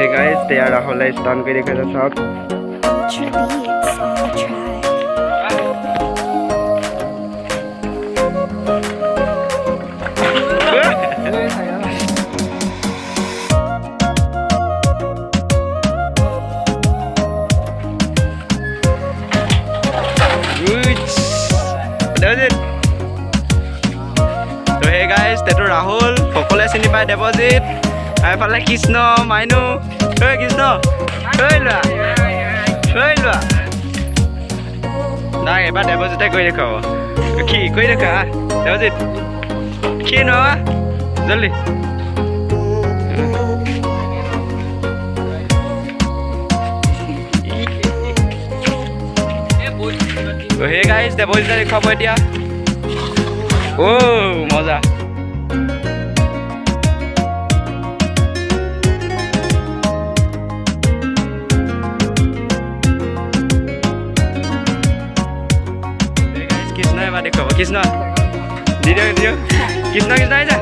Hey guys, they are Rahul stunt কৰি দেখাইছে চাওক So hey guys, that's Rahul. সকলে চিনি পায় দেৱজিত এফালে কৃষ্ণ মাইনু ঐ কৃষ্ণ লোৱা নাই এবাৰ দেৱজিতে কৈ দেখাব কি কৈ দেখা দেৱজিত কি নোৱা জলদি হে গাইজ দেৱজিতে দেখুৱাব এতিয়া মজা কৃষ্ণ এবাৰ দেখুৱাব কৃষ্ণ দি দিয়ক কৃষ্ণ আহিছা